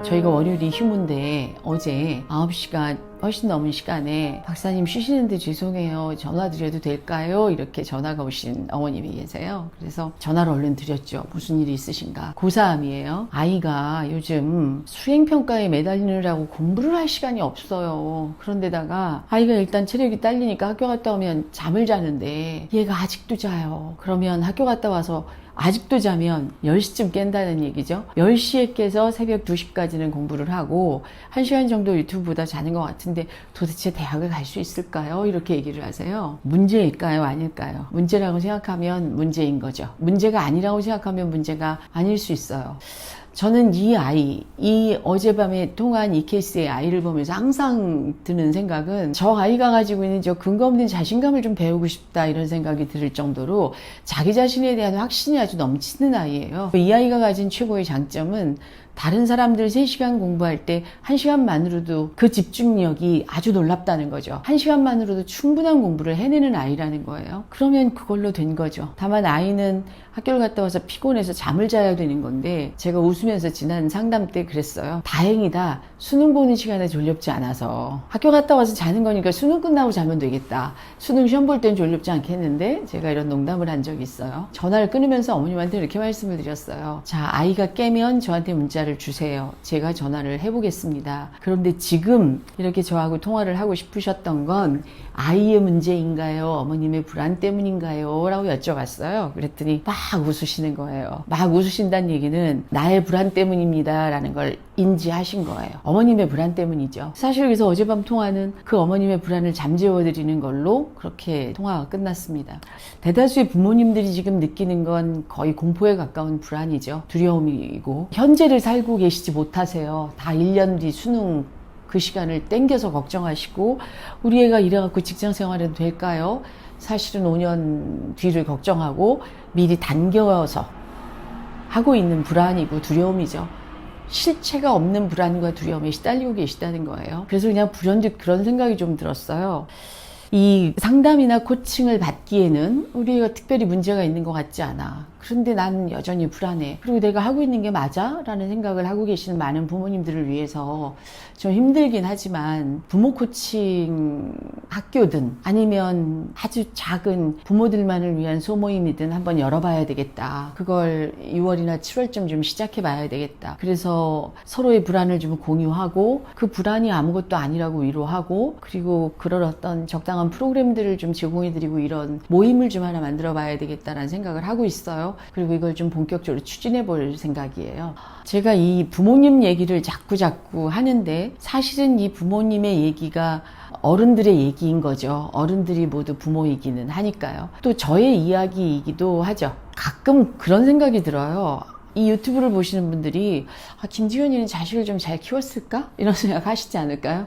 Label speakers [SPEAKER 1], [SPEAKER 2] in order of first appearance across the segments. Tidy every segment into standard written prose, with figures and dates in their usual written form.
[SPEAKER 1] 저희가 월요일이 휴무인데 어제 9시간 훨씬 넘은 시간에 박사님 쉬시는데 죄송해요. 전화 드려도 될까요? 이렇게 전화가 오신 어머님이 계세요. 그래서 전화를 얼른 드렸죠. 무슨 일이 있으신가? 고3이에요. 아이가 요즘 수행평가에 매달리느라고 공부를 할 시간이 없어요. 그런데다가 아이가 일단 체력이 딸리니까 학교 갔다 오면 잠을 자는데 얘가 아직도 자요. 그러면 학교 갔다 와서 아직도 자면 10시쯤 깬다는 얘기죠. 10시에 깨서 새벽 2시까지는 공부를 하고 1시간 정도 유튜브 보다 자는 것 같은데 도대체 대학을 갈 수 있을까요? 이렇게 얘기를 하세요. 문제일까요? 아닐까요? 문제라고 생각하면 문제인 거죠. 문제가 아니라고 생각하면 문제가 아닐 수 있어요. 저는 이 어젯밤에 통한 이 케이스의 아이를 보면서 항상 드는 생각은 저 아이가 가지고 있는 저 근거 없는 자신감을 좀 배우고 싶다 이런 생각이 들 정도로 자기 자신에 대한 확신이 아주 넘치는 아이예요. 이 아이가 가진 최고의 장점은 다른 사람들 3시간 공부할 때 1시간만으로도 그 집중력이 아주 놀랍다는 거죠. 1시간만으로도 충분한 공부를 해내는 아이라는 거예요. 그러면 그걸로 된 거죠. 다만 아이는 학교를 갔다 와서 피곤해서 잠을 자야 되는 건데 제가 웃으면서 지난 상담 때 그랬어요. 다행이다. 수능 보는 시간에 졸렵지 않아서. 학교 갔다 와서 자는 거니까 수능 끝나고 자면 되겠다. 수능 시험 볼 땐 졸렵지 않겠는데? 제가 이런 농담을 한 적이 있어요. 전화를 끊으면서 어머님한테 이렇게 말씀을 드렸어요. 자, 아이가 깨면 저한테 문자를 주세요. 제가 전화를 해보겠습니다. 그런데 지금 이렇게 저하고 통화를 하고 싶으셨던 건 아이의 문제인가요? 어머님의 불안 때문인가요? 라고 여쭤봤어요. 그랬더니 막 웃으시는 거예요. 막 웃으신다는 얘기는 나의 불안 때문입니다 라는 걸 인지하신 거예요. 어머님의 불안 때문이죠. 사실 그래서 어젯밤 통화는 그 어머님의 불안을 잠재워드리는 걸로 그렇게 통화가 끝났습니다. 대다수의 부모님들이 지금 느끼는 건 거의 공포에 가까운 불안이죠. 두려움이고 현재를 살고 계시지 못하세요. 다 1년 뒤 수능 그 시간을 땡겨서 걱정하시고 우리 애가 이래갖고 직장 생활해도 될까요? 사실은 5년 뒤를 걱정하고 미리 당겨서 하고 있는 불안이고 두려움이죠. 실체가 없는 불안과 두려움에 시달리고 계시다는 거예요. 그래서 그냥 불현듯 그런 생각이 좀 들었어요. 이 상담이나 코칭을 받기에는 우리 애가 특별히 문제가 있는 것 같지 않아. 그런데 나는 여전히 불안해. 그리고 내가 하고 있는 게 맞아? 라는 생각을 하고 계시는 많은 부모님들을 위해서 좀 힘들긴 하지만 부모 코칭 학교든 아니면 아주 작은 부모들만을 위한 소모임이든 한번 열어봐야 되겠다. 그걸 6월이나 7월쯤 좀 시작해봐야 되겠다. 그래서 서로의 불안을 좀 공유하고 그 불안이 아무것도 아니라고 위로하고 그리고 그런 어떤 적당한 프로그램들을 좀 제공해드리고 이런 모임을 좀 하나 만들어봐야 되겠다라는 생각을 하고 있어요. 그리고 이걸 좀 본격적으로 추진해 볼 생각이에요. 제가 이 부모님 얘기를 자꾸 하는데 사실은 이 부모님의 얘기가 어른들의 얘기인 거죠. 어른들이 모두 부모이기는 하니까요. 또 저의 이야기이기도 하죠. 가끔 그런 생각이 들어요. 이 유튜브를 보시는 분들이 김지현이는 자식을 좀 잘 키웠을까? 이런 생각 하시지 않을까요?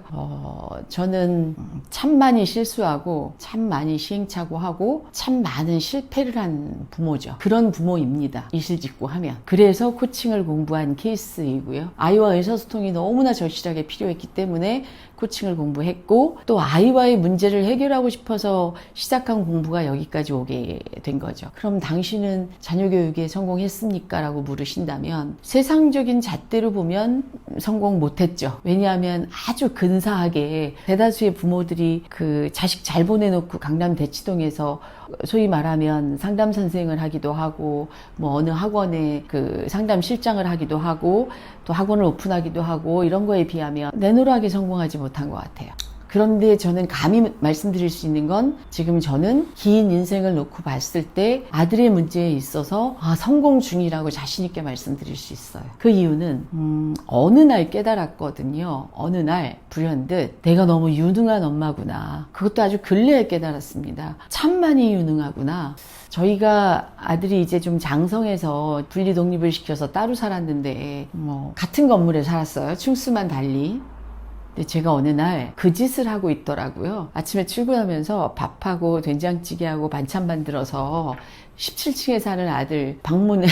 [SPEAKER 1] 저는 참 많이 실수하고 참 많이 시행착오하고 참 많은 실패를 한 부모죠. 그런 부모입니다. 이실직고 하면. 그래서 코칭을 공부한 케이스이고요. 아이와 의사소통이 너무나 절실하게 필요했기 때문에 코칭을 공부했고 또 아이와의 문제를 해결하고 싶어서 시작한 공부가 여기까지 오게 된 거죠. 그럼 당신은 자녀 교육에 성공했습니까? 라고 물으신다면 세상적인 잣대로 보면 성공 못했죠. 왜냐하면 아주 근사하게 대다수의 부모들이 그 자식 잘 보내놓고 강남 대치동에서 소위 말하면 상담 선생을 하기도 하고 뭐 어느 학원에 그 상담 실장을 하기도 하고 또 학원을 오픈하기도 하고 이런 거에 비하면 내노라하게 성공하지 못한 것 같아요. 그런데 저는 감히 말씀드릴 수 있는 건 지금 저는 긴 인생을 놓고 봤을 때 아들의 문제에 있어서 성공 중이라고 자신 있게 말씀드릴 수 있어요. 그 이유는 어느 날 깨달았거든요. 어느 날 불현듯 내가 너무 유능한 엄마구나. 그것도 아주 근래에 깨달았습니다. 참 많이 유능하구나. 저희가 아들이 이제 좀 장성해서 분리 독립을 시켜서 따로 살았는데 같은 건물에 살았어요. 층수만 달리. 근데 제가 어느 날 그 짓을 하고 있더라고요. 아침에 출근하면서 밥하고 된장찌개하고 반찬 만들어서 17층에 사는 아들 방문에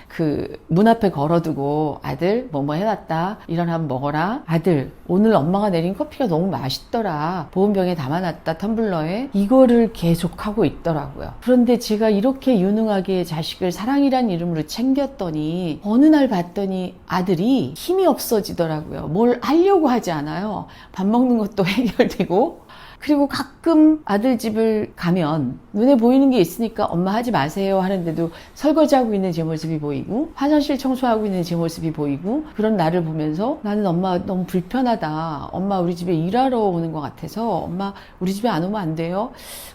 [SPEAKER 1] 그 문 앞에 걸어두고 아들 뭐뭐 해놨다 일어나면 먹어라. 아들 오늘 엄마가 내린 커피가 너무 맛있더라. 보온병에 담아놨다 텀블러에. 이거를 계속 하고 있더라고요. 그런데 제가 이렇게 유능하게 자식을 사랑이란 이름으로 챙겼더니 어느 날 봤더니 아들이 힘이 없어지더라고요. 뭘 하려고 하지 않아요. 밥 먹는 것도 해결되고. 그리고 가끔 아들 집을 가면 눈에 보이는 게 있으니까 엄마 하지 마세요 하는데도 설거지하고 있는 제 모습이 보이고 화장실 청소하고 있는 제 모습이 보이고 그런 나를 보면서 나는 엄마 너무 불편하다. 엄마 우리 집에 일하러 오는 것 같아서 엄마 우리 집에 안 오면 안 돼요?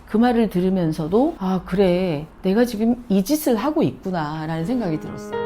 [SPEAKER 1] 그 말을 들으면서도 아 그래 내가 지금 이 짓을 하고 있구나 라는 생각이 들었어요.